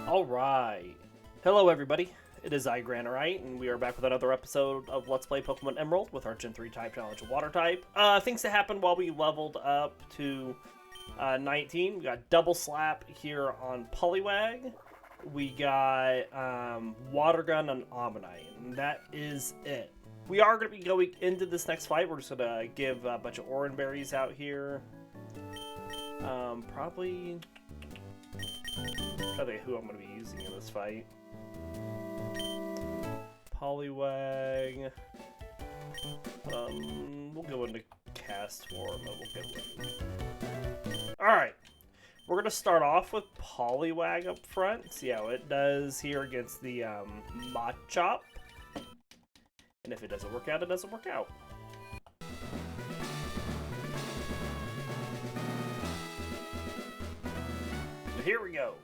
Alright. Hello everybody, it is I, Granorite, and we are back with another episode of Let's Play Pokemon Emerald with our Gen 3 type challenge of Water type. Things that happened while we leveled up to 19. We got Double Slap here on Poliwag. We got Water Gun on Omanyte, and that is it. We are going to be going into this next fight. We're just going to give a bunch of Oran Berries out here. Probably... I think who I'm going to be using in this fight. Poliwag. We'll go into Castform and we'll get one. Alright. We're going to start off with Poliwag up front. See how it does here against the Machop. And if it doesn't work out, it doesn't work out. So here we go.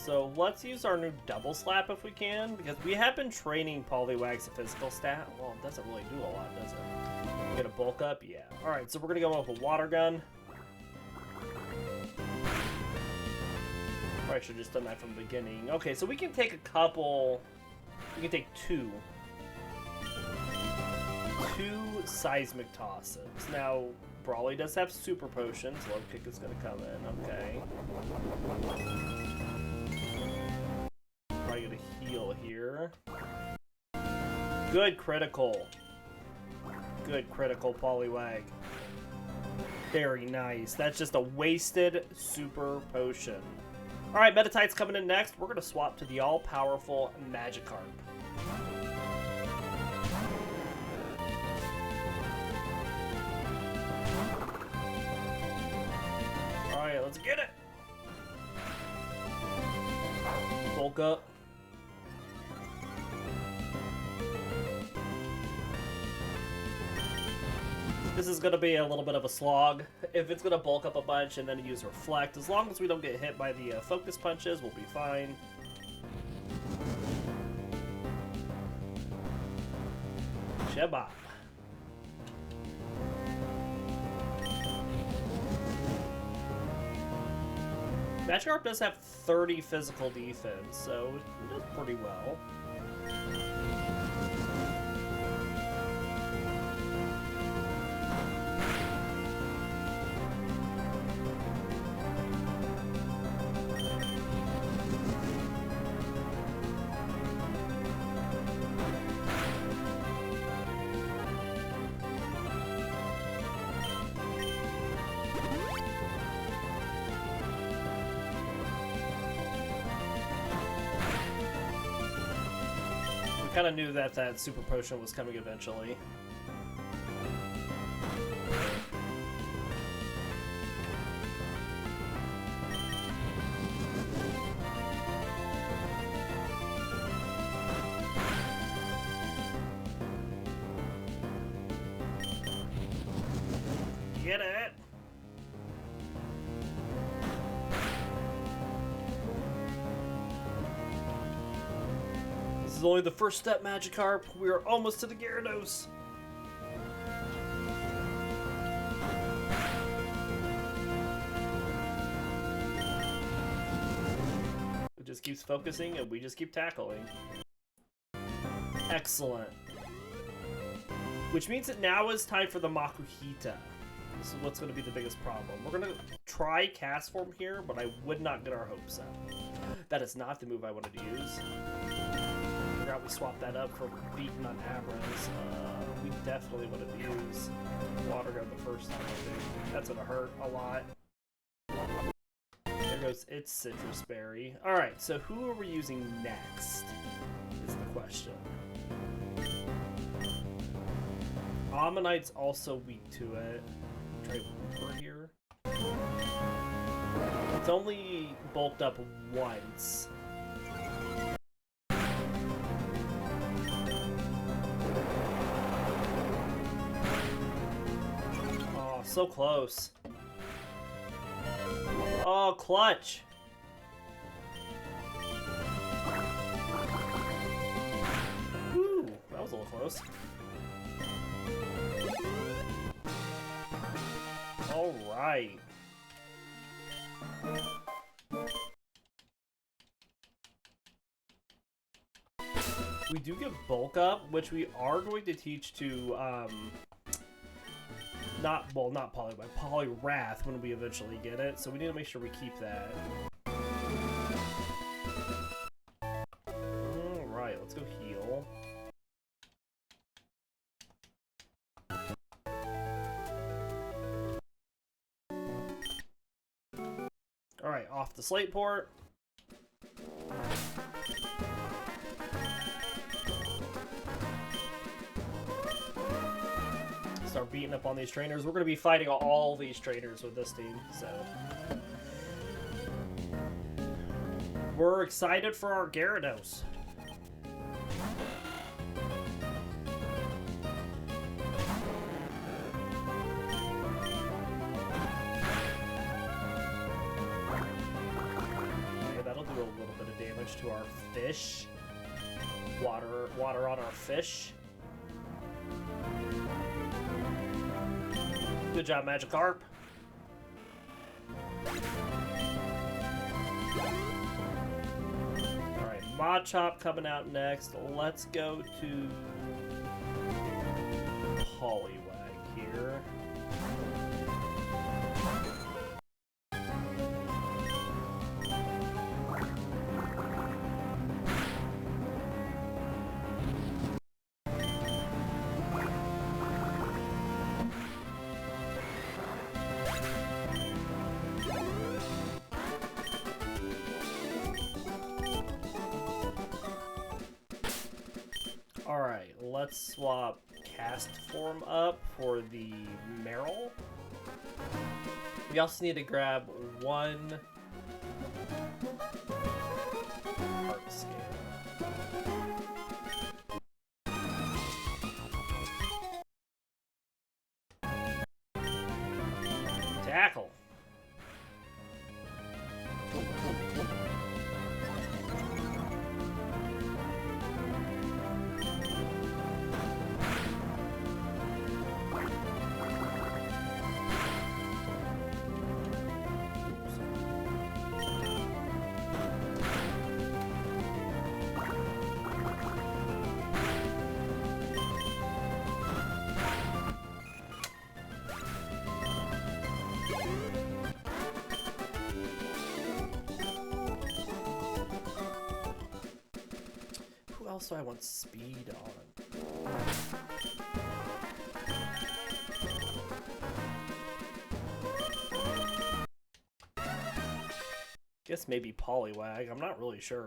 So let's use our new Double Slap if we can, because we have been training Poliwag's physical stat. Well, it doesn't really do a lot, does it? Get a bulk up? Yeah. Alright, so we're going to go with a Water Gun. Probably should have just done that from the beginning. Okay, so we can take a couple... We can take two. Two Seismic Tosses. Now, Brawly does have Super Potions. Low Kick is going to come in. Okay. Probably gonna heal here. Good critical. Good critical, Poliwag. Very nice. That's just a wasted Super Potion. Alright, Meditite's coming in next. We're gonna swap to the all-powerful Magikarp. Alright, let's get it! Bulk up. This is going to be a little bit of a slog. If it's going to bulk up a bunch and then use Reflect, as long as we don't get hit by the Focus Punches, we'll be fine. Sheba. Magikarp does have 30 physical defense, so it does pretty well. Kind of knew that that Super Potion was coming eventually. Get it! This is only the first step, Magikarp. We are almost to the Gyarados. It just keeps focusing and we just keep tackling. Excellent. Which means that now is time for the Makuhita. This is what's going to be the biggest problem. We're going to try Castform here, but I would not get our hopes up. That is not the move I wanted to use. We swapped that up for beating on Abrams. We definitely wanted to use Water Gun the first time, I think. That's gonna hurt a lot. There goes its Citrus Berry. Alright, so who are we using next? Is the question. Omanyte's also weak to it. Try Wooper here. It's only bulked up once. So close. Oh, clutch. Woo, that was a little close. All right. We do get bulk up, which we are going to teach to, not Poliwag, Poliwrath when we eventually get it, so we need to make sure we keep that. Alright, let's go heal. Alright, off the slate port. Start beating up on these trainers. We're going to be fighting all these trainers with this team, so we're excited for our Gyarados. Okay, that'll do a little bit of damage to our fish. Water on our fish. Good job, Magikarp. Alright, Machop coming out next. Let's go to Poliwag here. Alright, let's swap Castform up for the Meryl. We also need to grab one heart scale. Tackle. Also, I want speed on. Guess maybe Poliwag. I'm not really sure.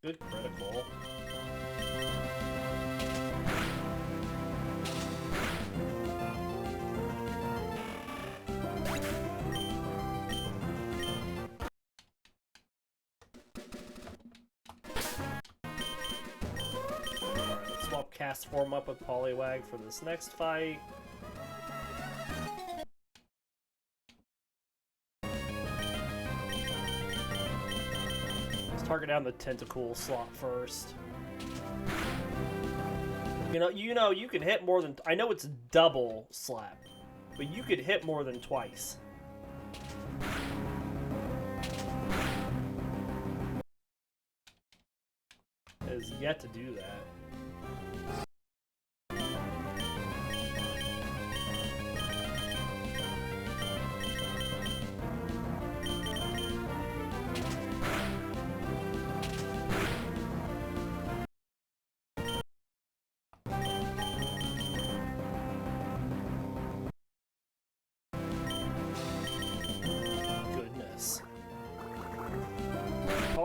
Good critical. Alright, let's swap Castform up with Poliwag for this next fight. Target down the tentacle slot first. You know, you can hit more than... I know it's double slap, but you could hit more than twice. It has yet to do that.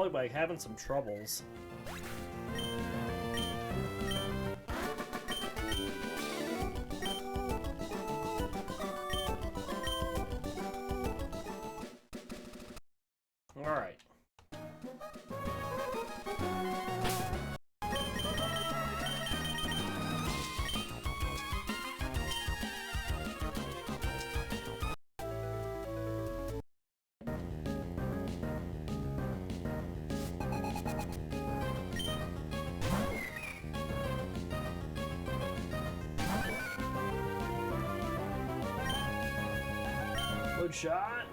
Poliwag having some troubles. Alright. Good shot.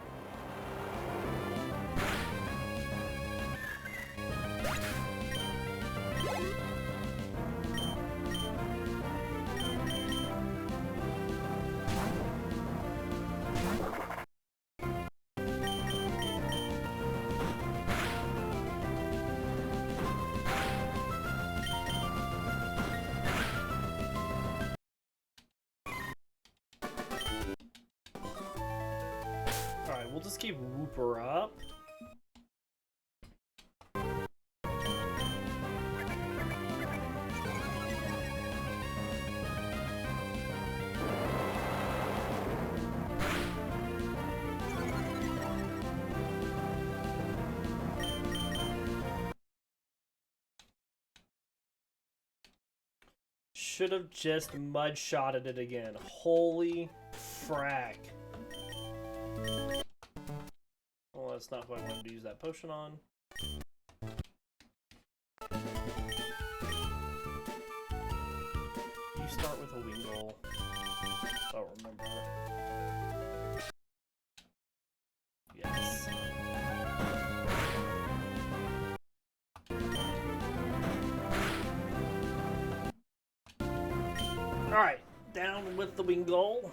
Alright, we'll just keep Wooper up. Should have just mud-shotted it again. Holy frack. Well, that's not what I wanted to use that potion on. You start with a Wingull. I don't remember. Yes. Alright, down with the Wingull.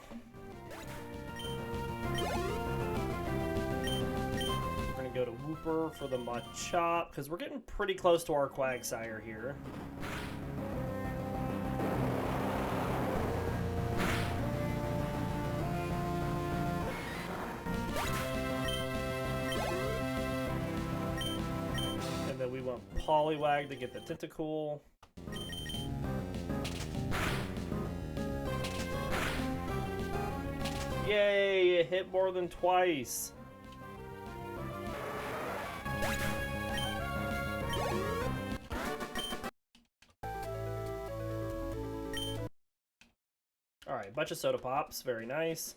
We're gonna go to Wooper for the Machop, because we're getting pretty close to our Quagsire here. And then we want Poliwag to get the Tentacool. Yay, it hit more than twice. Alright, bunch of soda pops, very nice.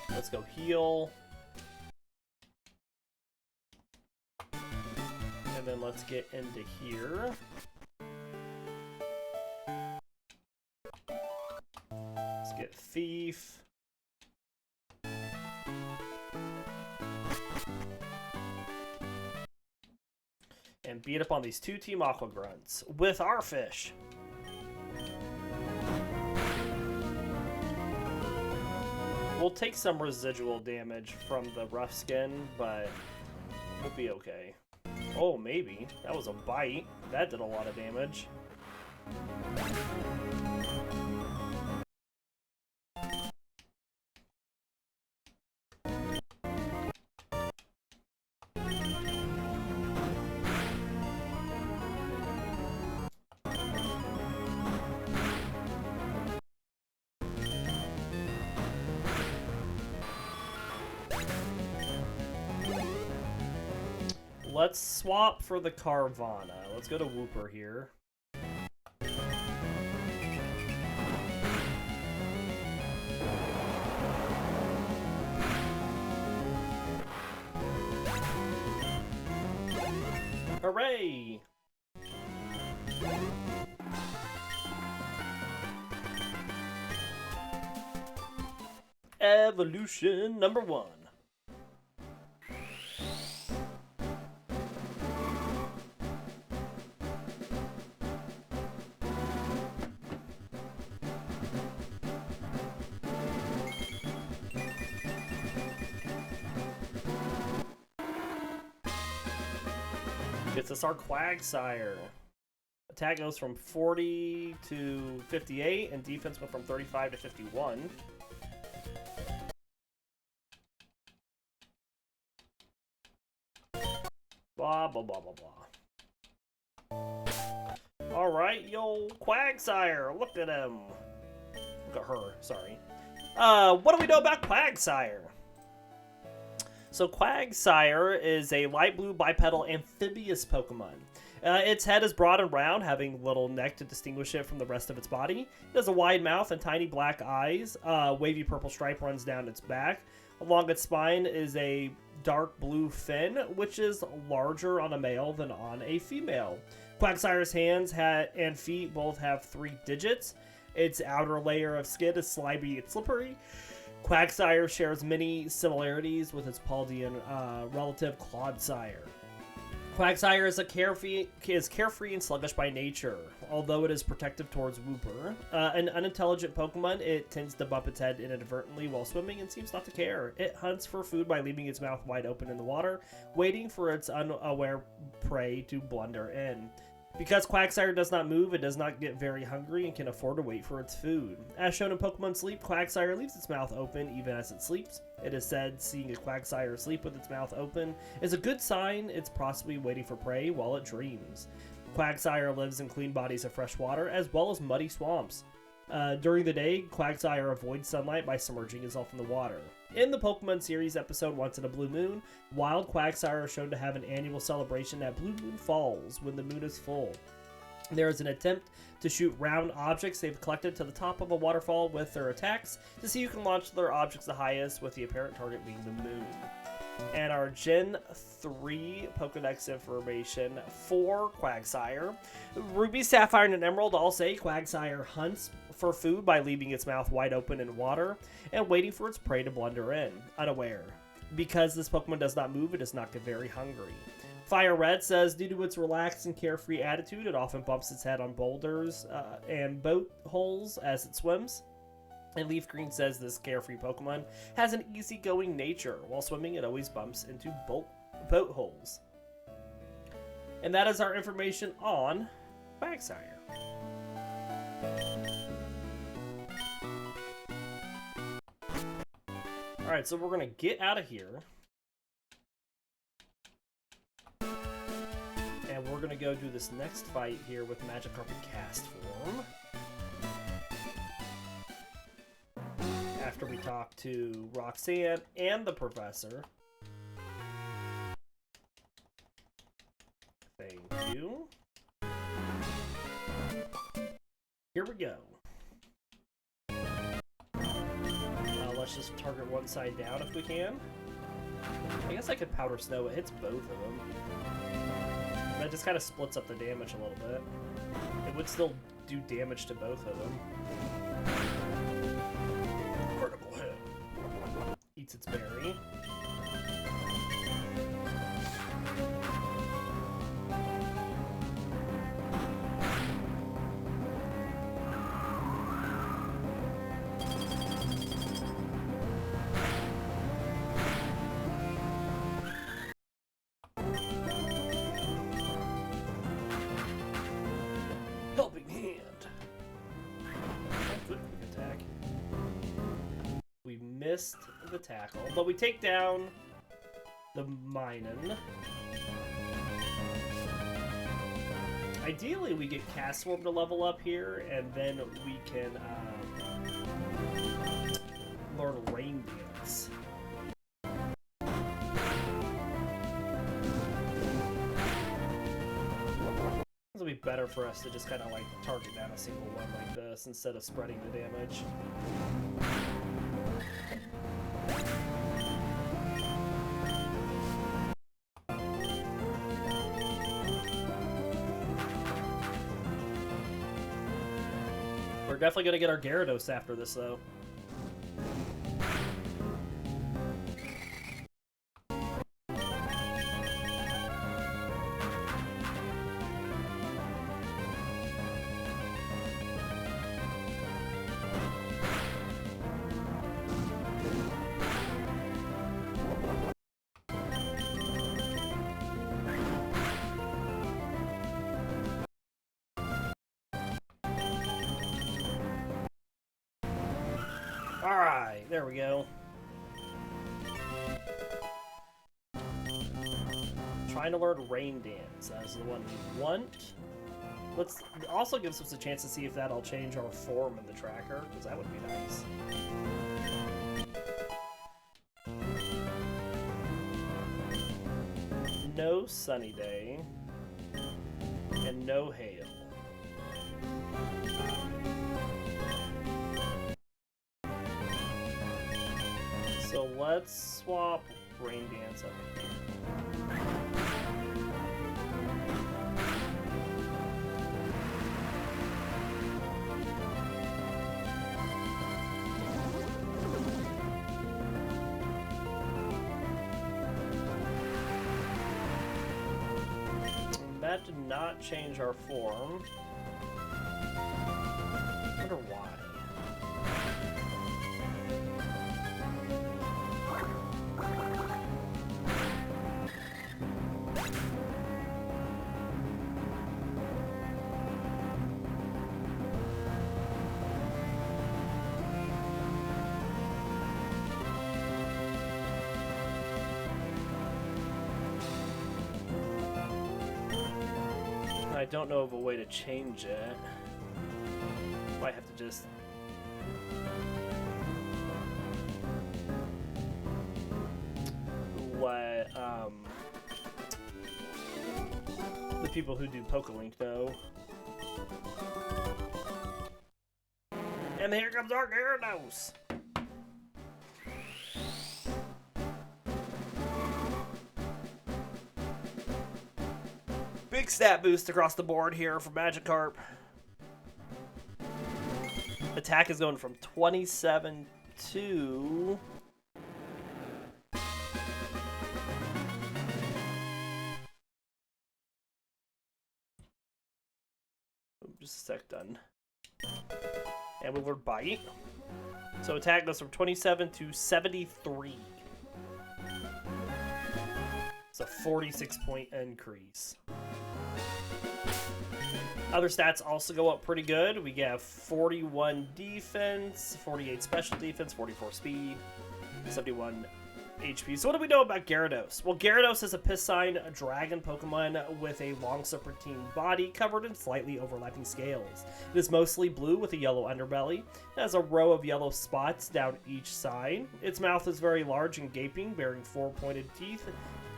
Let's go heal. And then let's get into here. Let's get Thief. And beat up on these two Team Aqua Grunts with our fish. We'll take some residual damage from the rough skin, but we'll be okay. Oh, maybe. That was a bite. That did a lot of damage. Let's swap for the Carvana. Let's go to Wooper here. Hooray! Evolution number 1. Gets us our Quagsire. Attack goes from 40 to 58, and defense went from 35 to 51. Blah, blah, blah, blah, blah. Alright, yo, Quagsire, look at him. Look at her, sorry. What do we know about Quagsire? So Quagsire is a light blue bipedal amphibious Pokemon. Its head is broad and round, having little neck to distinguish it from the rest of its body. It has a wide mouth and tiny black eyes. Wavy purple stripe runs down its back. Along its spine is a dark blue fin, which is larger on a male than on a female. Quagsire's hands and feet both have 3 digits. Its outer layer of skin is slimy and slippery. Quagsire shares many similarities with its Paldean relative Clodsire. Quagsire is carefree and sluggish by nature, although it is protective towards Wooper. An unintelligent Pokemon, it tends to bump its head inadvertently while swimming and seems not to care. It hunts for food by leaving its mouth wide open in the water, waiting for its unaware prey to blunder in. Because Quagsire does not move, it does not get very hungry and can afford to wait for its food. As shown in Pokemon Sleep, Quagsire leaves its mouth open even as it sleeps. It is said seeing a Quagsire sleep with its mouth open is a good sign it's possibly waiting for prey while it dreams. Quagsire lives in clean bodies of fresh water as well as muddy swamps. During the day, Quagsire avoids sunlight by submerging itself in the water. In the Pokemon series episode Once in a Blue Moon, wild Quagsire are shown to have an annual celebration at Blue Moon Falls when the moon is full. There is an attempt to shoot round objects they've collected to the top of a waterfall with their attacks to see who can launch their objects the highest, with the apparent target being the moon. And our Gen 3 Pokedex information for Quagsire. Ruby, Sapphire, and Emerald all say Quagsire hunts for food by leaving its mouth wide open in water and waiting for its prey to blunder in, unaware. Because this Pokemon does not move, it does not get very hungry. Fire Red says due to its relaxed and carefree attitude, it often bumps its head on boulders and boat holes as it swims. And Leaf Green says this carefree Pokemon has an easygoing nature. While swimming, it always bumps into boat holes. And that is our information on Quagsire. Alright, so we're going to get out of here. And we're going to go do this next fight here with Magikarp and Castform. After we talk to Roxanne and the Professor. Thank you. Here we go. Let's just target one side down if we can. I guess I could Powder Snow. It hits both of them. That just kind of splits up the damage a little bit. It would still do damage to both of them. Critical hit. Eats its berry. Helping hand. Good quick attack. We missed the tackle, but we take down the Minun. Ideally, we get Castform to level up here, and then we can learn Rain Dance. This will be better for us to just kind of like target down a single one like this instead of spreading the damage. We're definitely going to get our Gyarados after this, though. Alright, there we go. Trying to learn Rain Dance. That's the one we want. Let's also gives us a chance to see if that'll change our form in the tracker, because that would be nice. No sunny day. And no hail. So let's swap Rain Dance up here. That did not change our form. I wonder why. I don't know of a way to change it. Might have to just... let, the people who do Pokelink know. And here comes our Gyarados! Big stat boost across the board here for Magikarp. Attack is going from 27 to... just a sec, done. And we'll learn Bite. So attack goes from 27 to 73. It's a 46-point increase. Other stats also go up pretty good. We get 41 defense, 48 special defense, 44 speed, 71 HP. So what do we know about Gyarados? Well, Gyarados is a piscine dragon Pokemon with a long serpentine body covered in slightly overlapping scales. It is mostly blue with a yellow underbelly. It has a row of yellow spots down each side. Its mouth is very large and gaping, bearing 4 pointed teeth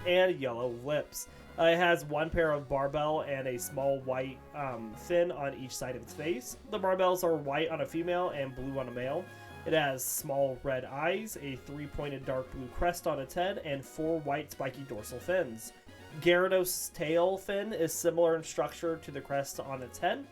and yellow lips. It has one pair of barbell and a small white fin on each side of its face. The barbells are white on a female and blue on a male. It has small red eyes, a 3-pointed dark blue crest on its head, and 4 white spiky dorsal fins. Gyarados' tail fin is similar in structure to the crest on its head,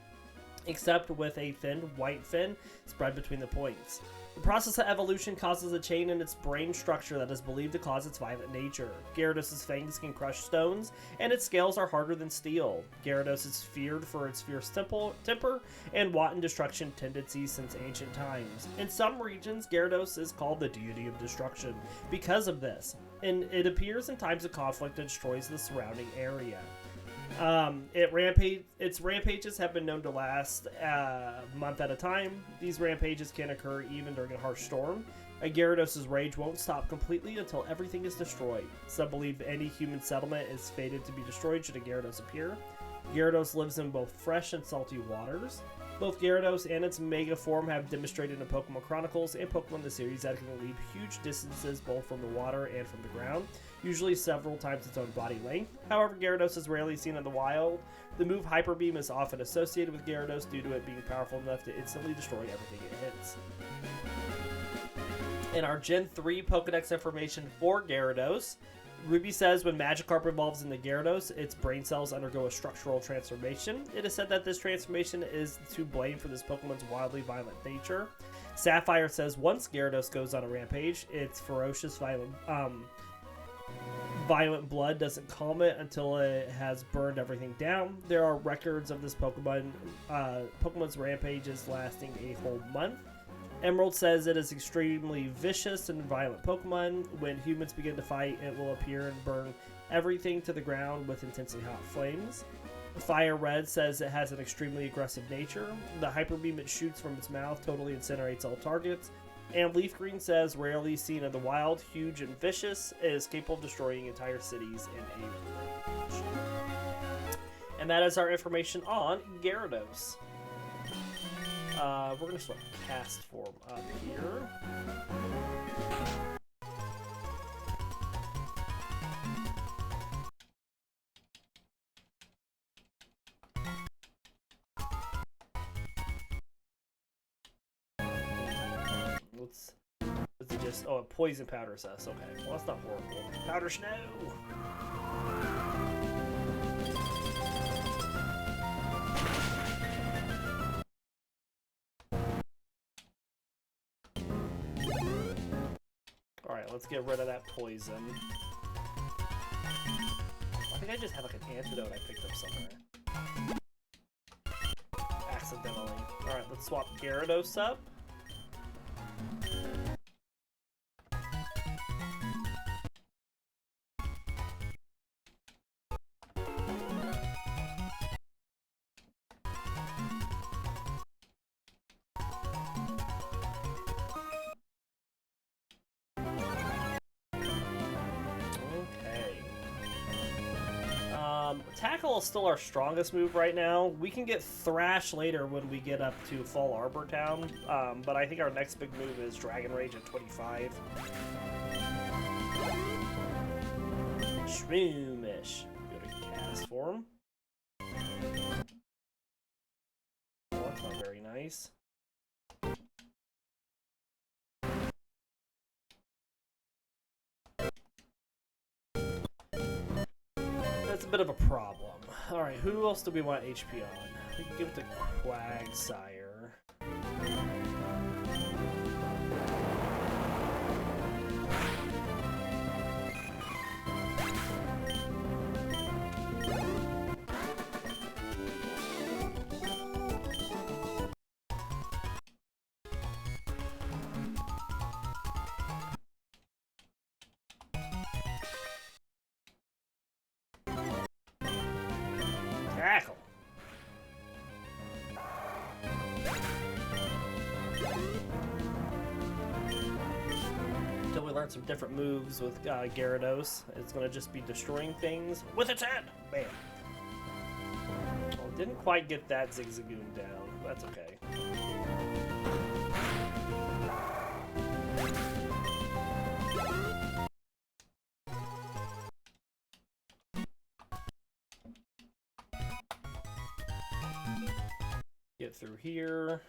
except with a thin white fin spread between the points. The process of evolution causes a change in its brain structure that is believed to cause its violent nature. Gyarados' fangs can crush stones, and its scales are harder than steel. Gyarados is feared for its fierce temper and wanton destruction tendencies since ancient times. In some regions, Gyarados is called the deity of destruction because of this, and it appears in times of conflict and destroys the surrounding area. Its rampages have been known to last a month at a time. These rampages can occur even during a harsh storm. A Gyarados' rage won't stop completely until everything is destroyed. Some believe any human settlement is fated to be destroyed should a Gyarados appear. Gyarados lives in both fresh and salty waters. Both Gyarados and its Mega form have demonstrated in Pokemon Chronicles and Pokemon the series that it can leap huge distances both from the water and from the ground, usually several times its own body length. However, Gyarados is rarely seen in the wild. The move Hyper Beam is often associated with Gyarados due to it being powerful enough to instantly destroy everything it hits. In our Gen 3 Pokedex information for Gyarados, Ruby says when Magikarp evolves into Gyarados, its brain cells undergo a structural transformation. It is said that this transformation is to blame for this Pokemon's wildly violent nature. Sapphire says once Gyarados goes on a rampage, its ferocious violent blood doesn't calm it until it has burned everything down. There are records of this Pokemon's rampages lasting a whole month. Emerald says it is extremely vicious and violent Pokemon. When humans begin to fight, it will appear and burn everything to the ground with intensely hot flames. Fire Red says it has an extremely aggressive nature. The Hyper Beam it shoots from its mouth totally incinerates all targets. And Leaf Green says, rarely seen in the wild, huge and vicious, is capable of destroying entire cities in a rage. And that is our information on Gyarados. We're going to swap Castform up here. Let's just, oh, a poison powder says. Okay, well that's not horrible. Powder snow. All right, let's get rid of that poison. I think I just have like an antidote I picked up somewhere. Accidentally. All right, let's swap Gyarados up. Tackle is still our strongest move right now. We can get Thrash later when we get up to Fall Arbor Town, but I think our next big move is Dragon Rage at 25. Shroomish. Go to Castform. Oh, that's not very nice. That's a bit of a problem. Alright, who else do we want HP on? We can give it to Quagsire. Tackle. Until we learn some different moves with Gyarados, it's going to just be destroying things with its head. Bam. Well, didn't quite get that Zigzagoon down. That's okay. Get through here.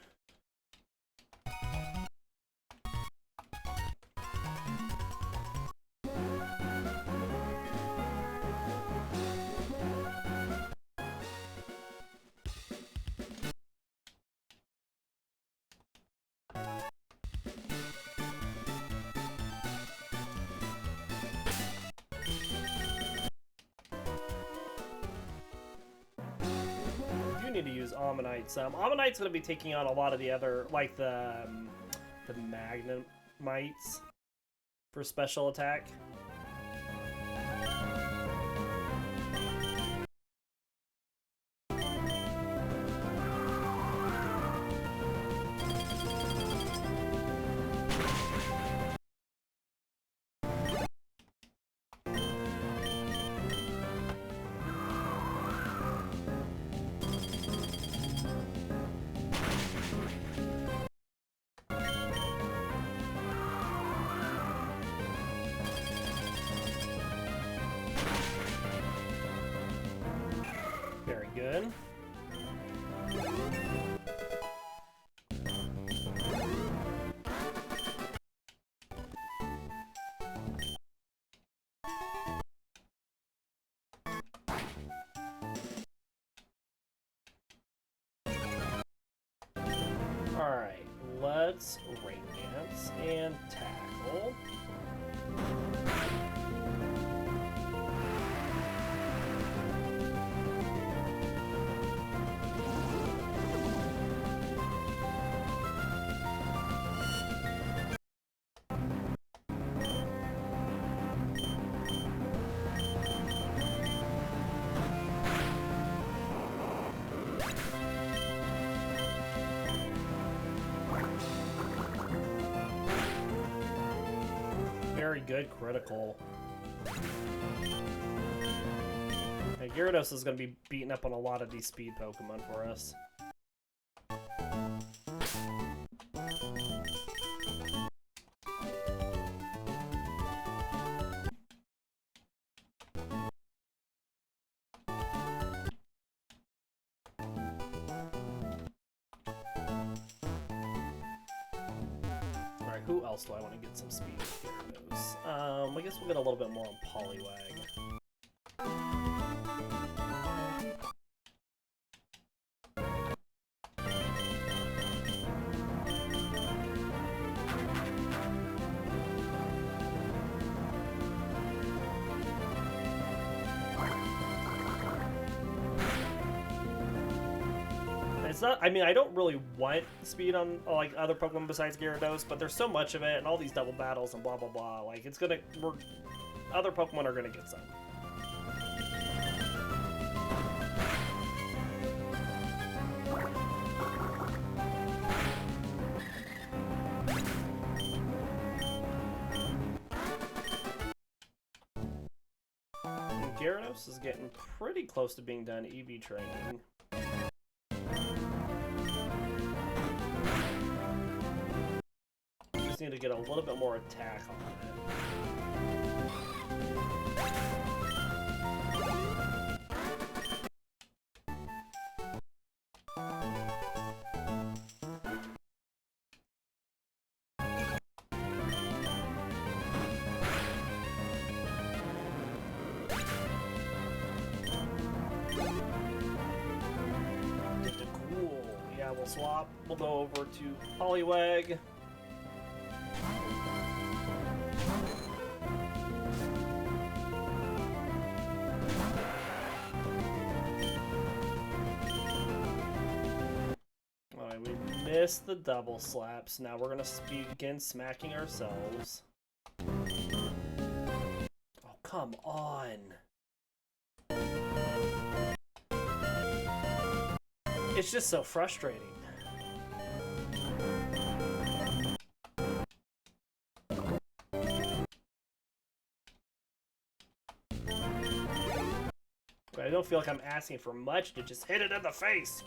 Need to use Omanyte some. Omanyte's going to be taking on a lot of the other, like the Magnemites for special attack. Good. Alright, let's Rain Dance and Tackle. very good critical. Okay, Gyarados is going to be beating up on a lot of these speed Pokemon for us. Who else do I want to get some speed with Gyarados? I guess we'll get a little bit more on Poliwag. It's not, I mean, I don't really want speed on, like, other Pokemon besides Gyarados, but there's so much of it, and all these double battles and blah blah blah, like, it's gonna, other Pokemon are gonna get some. And Gyarados is getting pretty close to being done EV training. Need to get a little bit more attack on it. Cool. Yeah, we'll swap. We'll go over to Poliwag. Missed the double slaps. Now we're gonna begin smacking ourselves. Oh, come on. It's just so frustrating. I don't feel like I'm asking for much to just hit it in the face.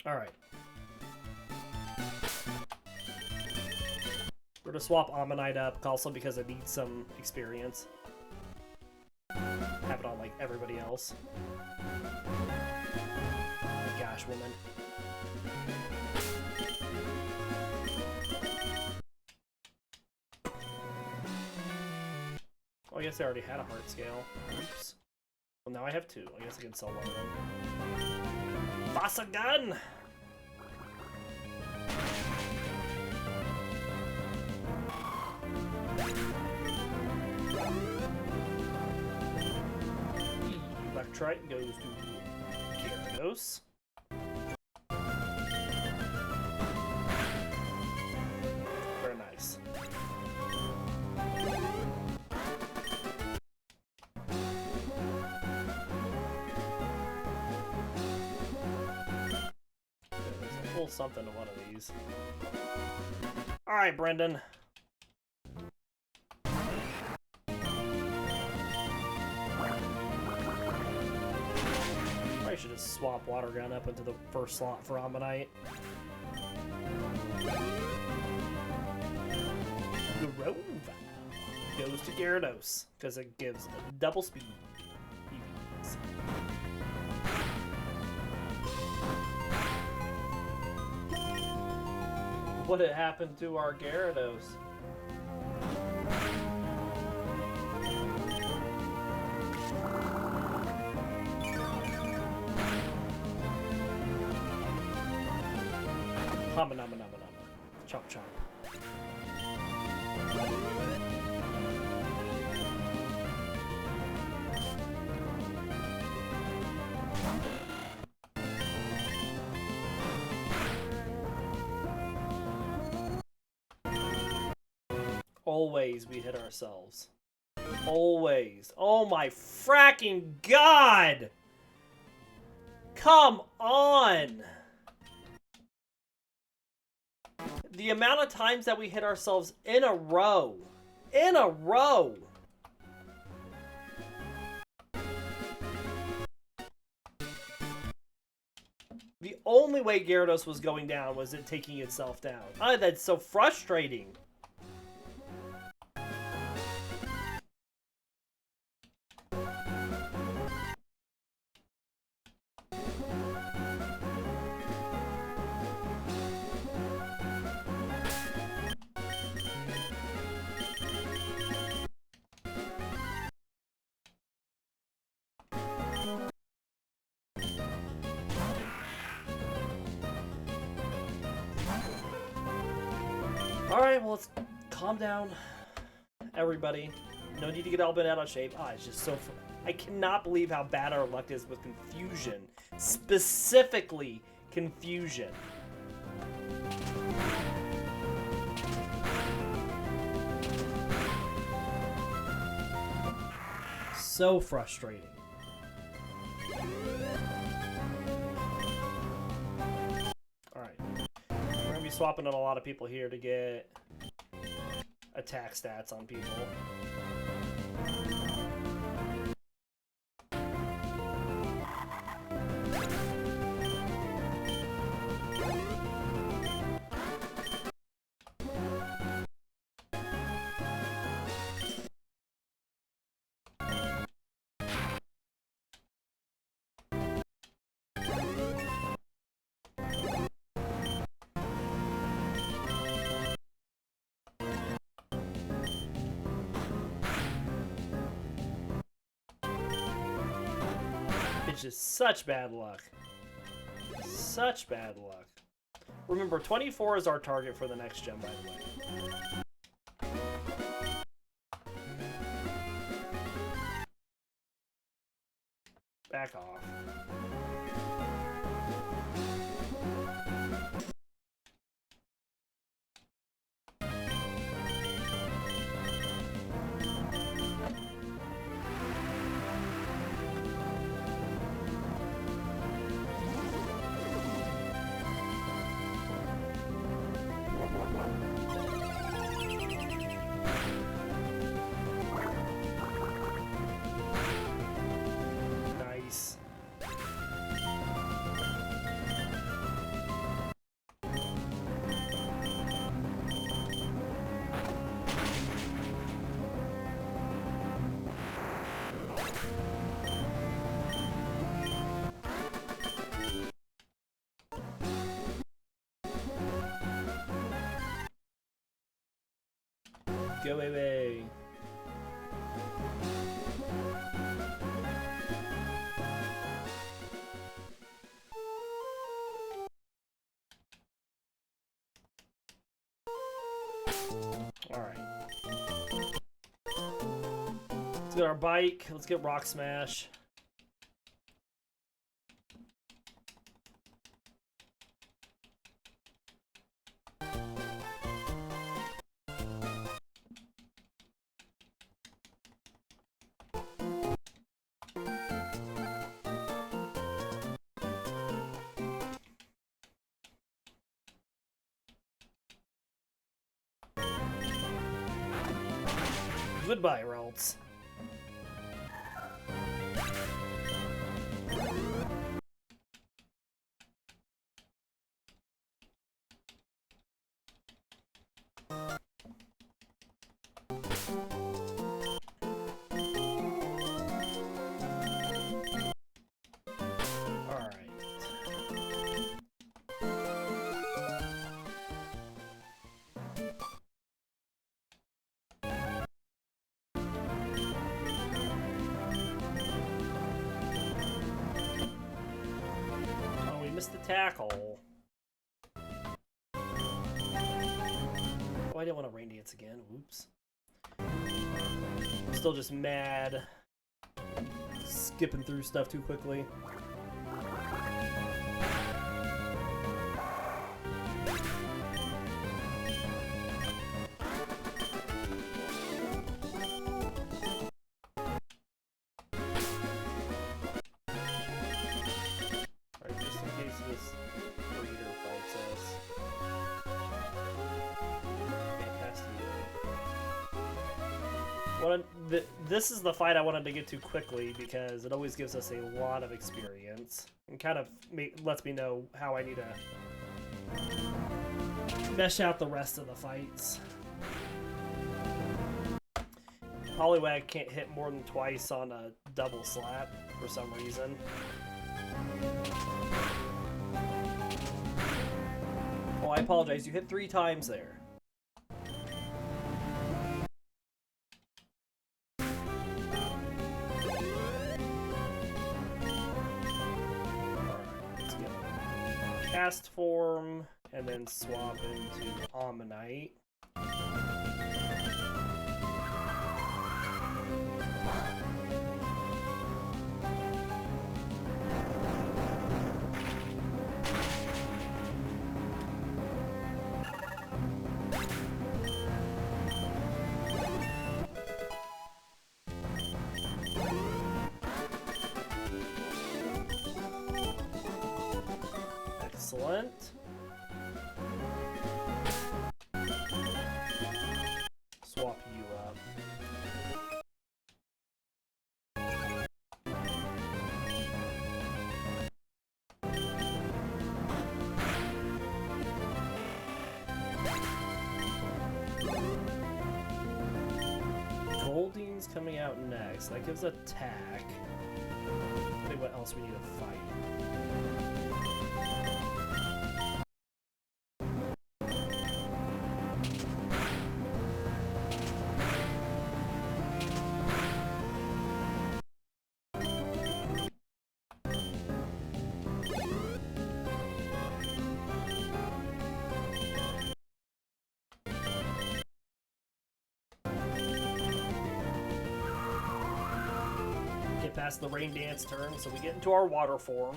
Alright. We're gonna swap Omanyte up, also because it needs some experience. Have it on, like, everybody else. Oh, gosh, woman. Oh, I guess I already had a heart scale. Oops. Well, now I have two. I guess I can sell one of them. Gun! Electrite goes to Gyarados. Very nice. Pull something to one of these. Alright, Brendan. I should just swap Water Gun up into the first slot for Omanyte. Grova goes to Gyarados because it gives double speed. What had happened to our Gyarados? Chop chop. Always we hit ourselves. Always. Oh my fracking god! Come on! The amount of times that we hit ourselves in a row. In a row! The only way Gyarados was going down was it taking itself down. Ah, that's so frustrating. Alright, well, let's calm down, everybody. No need to get all bent out of shape. Ah, it's just so... I cannot believe how bad our luck is with confusion. Specifically, confusion. So frustrating. Swapping on a lot of people here to get attack stats on people. It's just such bad luck. Such bad luck. Remember, 24 is our target for the next gem, by the way. Back off. Go away. Alright. Let's get our bike. Let's get Rock Smash. Goodbye, Ralts. Missed the tackle. Oh, I didn't want to rain dance again. Oops. I'm still just mad. Skipping through stuff too quickly. this breeder fights us. This is the fight I wanted to get to quickly because it always gives us a lot of experience and kind of lets me know how I need to mesh out the rest of the fights. Poliwag can't hit more than twice on a double slap for some reason. Oh, I apologize. You hit 3 times there. Let's get Castform and then swap into Omanyte. Excellent. Swap you up. Golding's coming out next. That gives attack. Let's see what else we need to fight. Past the rain dance turn, so we get into our water form.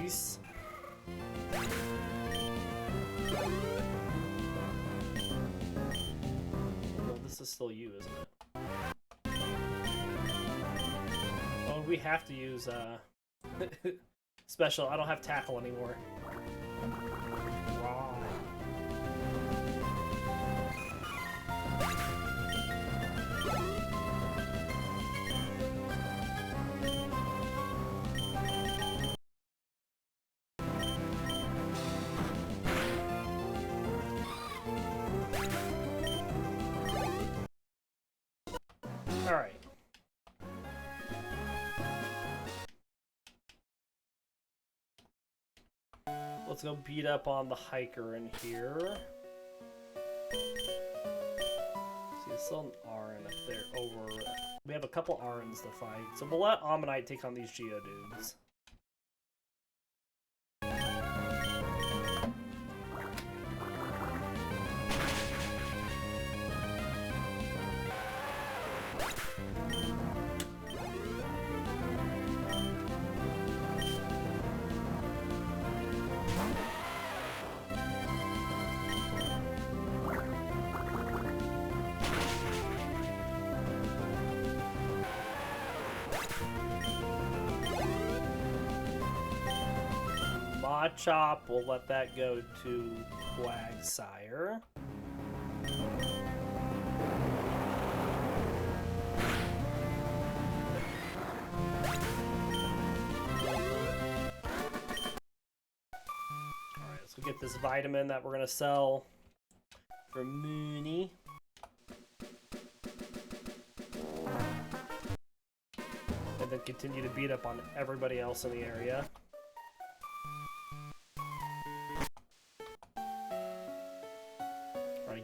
Nice. This is still you, isn't it? Oh, we have to use special. I don't have tackle anymore. Wow. Alright. Let's go beat up on the hiker in here. See, there's still an Arn up there over. We have a couple Arns to fight, so we'll let Omanyte take on these Geodudes. Machop, we'll let that go to Quagsire. Alright, let's go get this vitamin that we're gonna sell for Mooney. And then continue to beat up on everybody else in the area.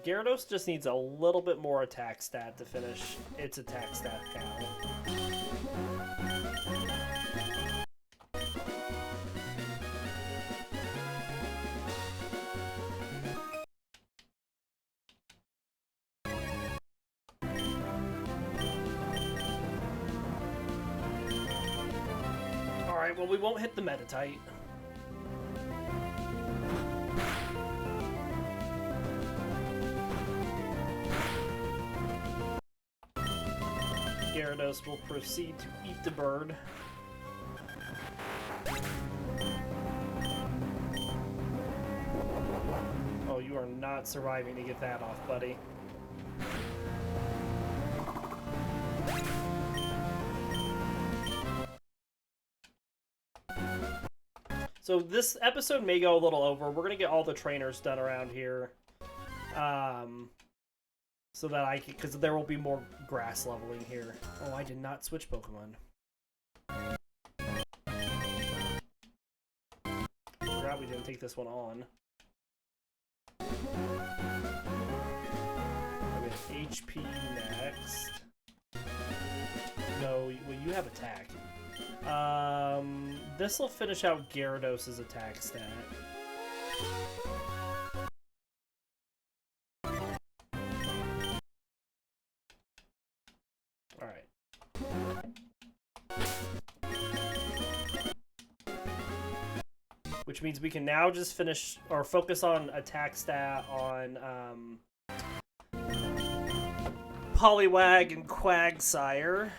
Gyarados just needs a little bit more attack stat to finish its attack stat count. Alright, well, we won't hit the Meditite. Gyarados will proceed to eat the bird. Oh, you are not surviving to get that off, buddy. So this episode may go a little over. We're gonna get all the trainers done around here, so that I can, because there will be more grass leveling here. Oh, I did not switch Pokemon. Forgot we didn't take this one on. I have HP next. No, well, you have attack. This will finish out Gyarados' attack stat. Alright. Which means we can now just finish, or focus on attack stat on, Poliwag and Quagsire.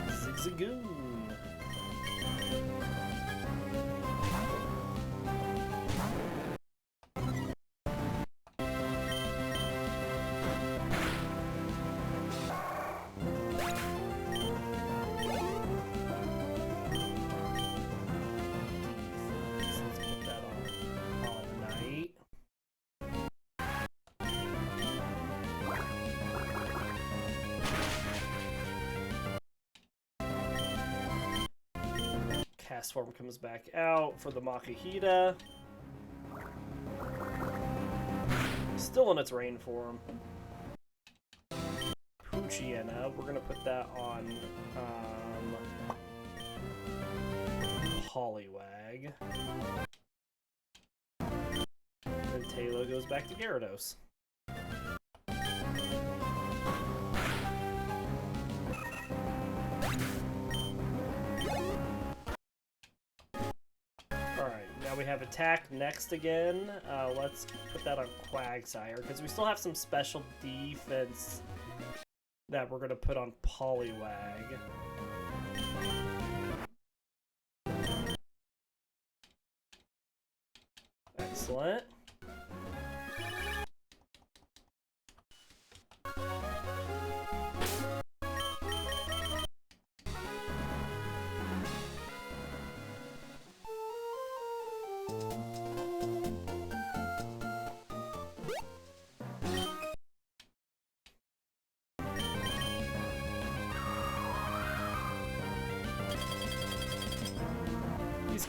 Zigzagoon. Let's put that on Omanyte. Castform comes back out for the Makahita. Still in its rain form. Poochyena, we're gonna put that on Poliwag. And Taylor goes back to Gyarados. We have attack next again. Let's put that on Quagsire, because we still have some special defense that we're going to put on Poliwag. Excellent.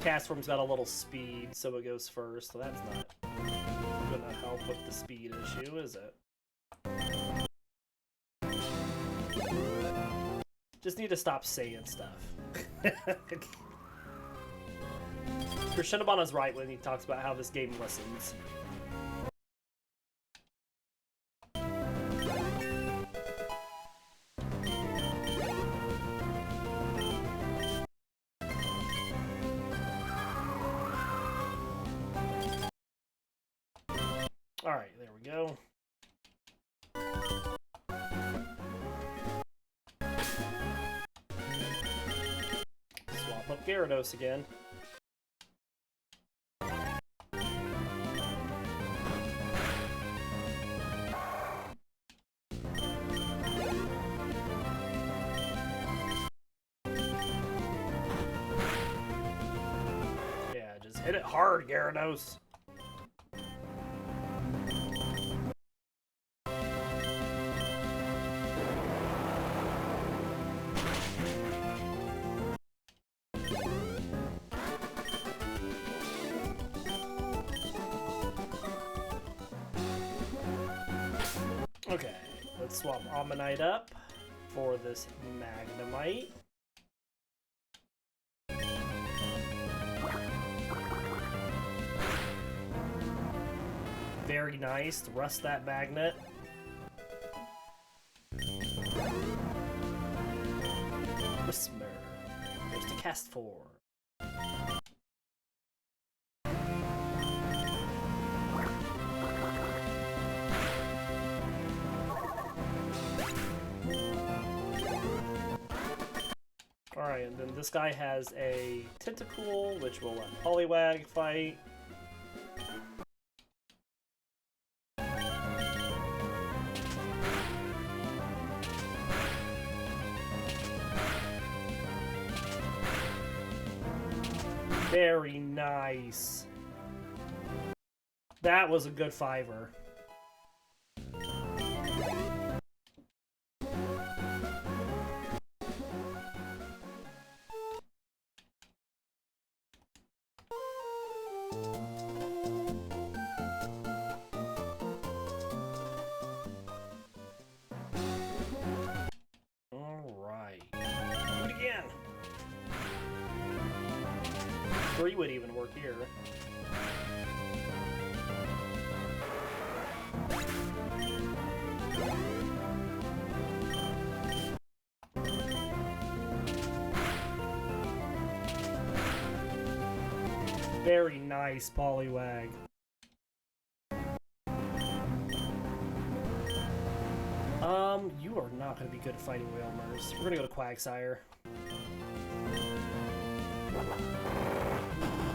Castform's got a little speed, so it goes first, so that's not gonna help with the speed issue, is it? Just need to stop saying stuff. Krishinabana's right when he talks about how this game listens. Alright, there we go. Swap up Gyarados again. Yeah, just hit it hard, Gyarados. Okay, let's swap Omanyte up for this Magnemite. Very nice. Rust that magnet. Castform. Alright, and then this guy has a Tentacool, which will let Poliwag fight. Very nice. That was a good fiver. Alright. Do it again. 3 would even work here. Very nice, Poliwag. You are not going to be good at fighting Whalmers. We're going to go to Quagsire.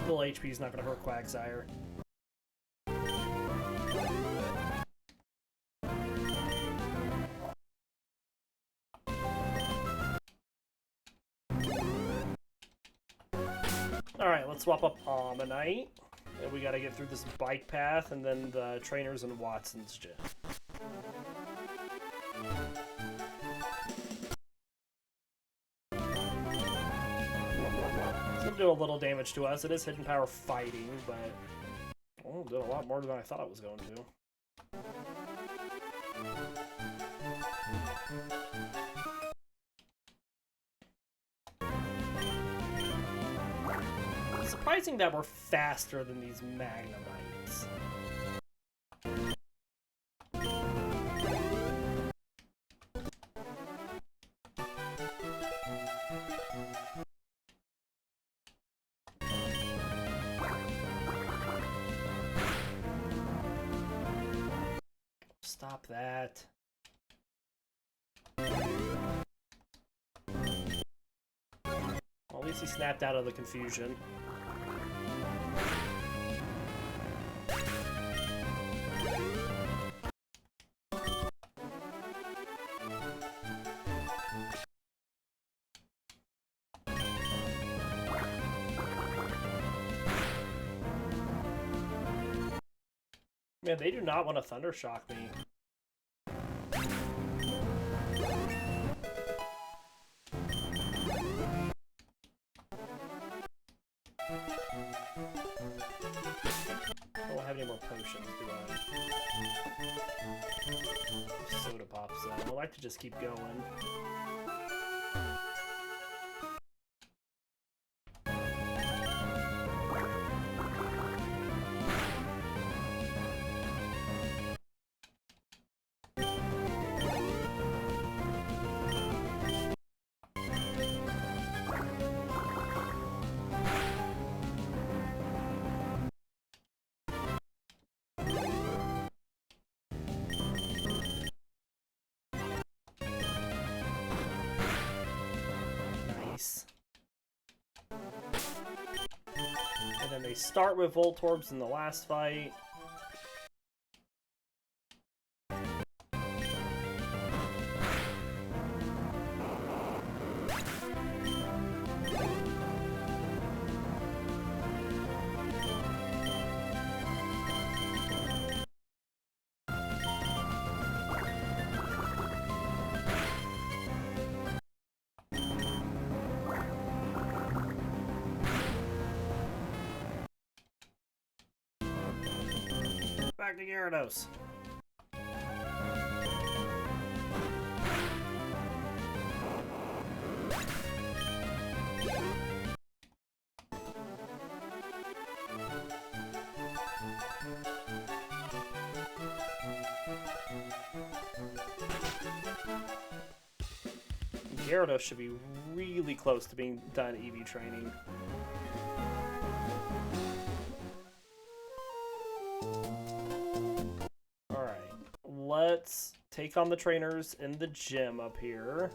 Full HP is not going to hurt Quagsire. Alright, let's swap up Omanyte. And we gotta get through this bike path and then the trainers in Watson's gym. It's gonna do a little damage to us. It is hidden power fighting, but oh, did a lot more than I thought it was going to. It's surprising that we're faster than these Magnemites. Stop that. Well, at least he snapped out of the confusion. Man, they do not want to Thunder Shock me. I don't have any more potions, do I? Soda Pops, though. I like to just keep going. And then they start with Voltorbs in the last fight. Back to Gyarados. Gyarados should be really close to being done EV training. Alright, let's take on the trainers in the gym up here.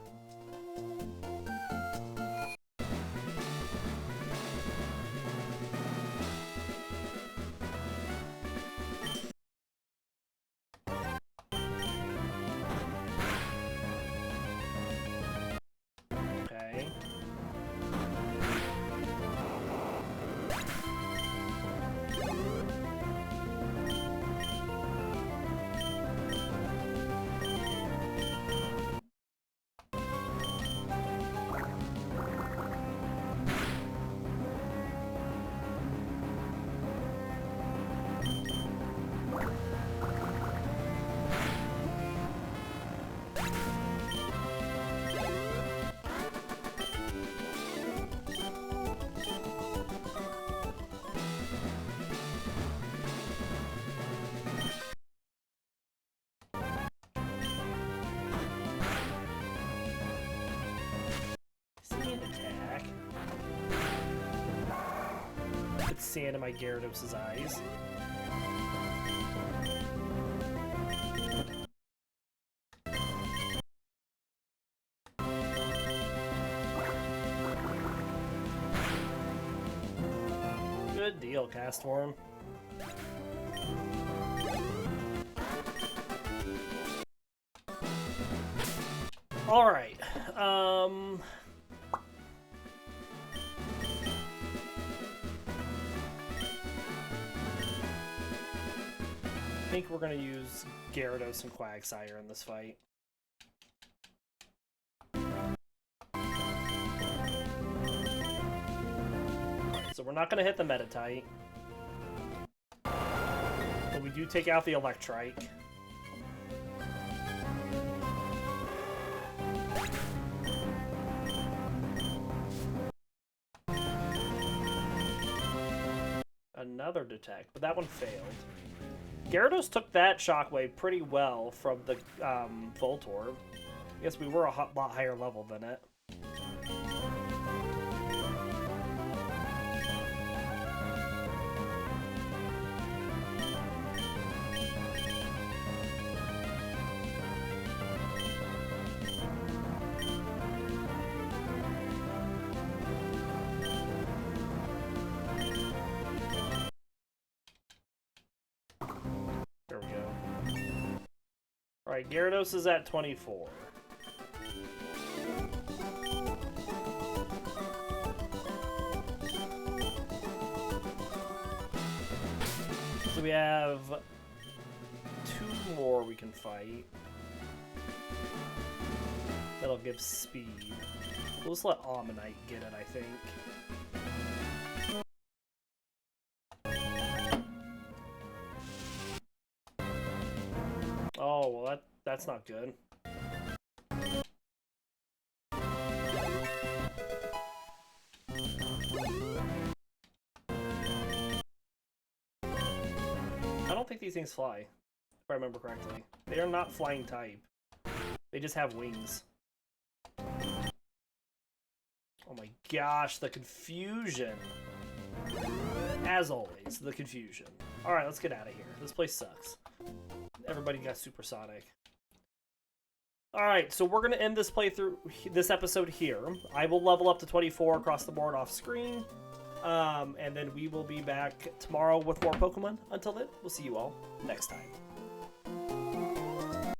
Put sand in my Gyarados' eyes. Good deal, Castform. Alright, I think we're going to use Gyarados and Quagsire in this fight. So we're not going to hit the Meditite. But we do take out the Electrike. Another Detect, but that one failed. Gyarados took that Shockwave pretty well from the Voltorb. I guess we were a lot higher level than it. Alright, Gyarados is at 24. So we have 2 more we can fight. That'll give speed. We'll just let Omanyte get it, I think. Oh, well, that's not good. I don't think these things fly, if I remember correctly. They are not flying type. They just have wings. Oh my gosh, the confusion. As always, the confusion. Alright, let's get out of here. This place sucks. Everybody got supersonic. Alright, so we're going to end this playthrough, this episode here. I will level up to 24 across the board off screen. And then we will be back tomorrow with more Pokemon. Until then, we'll see you all next time.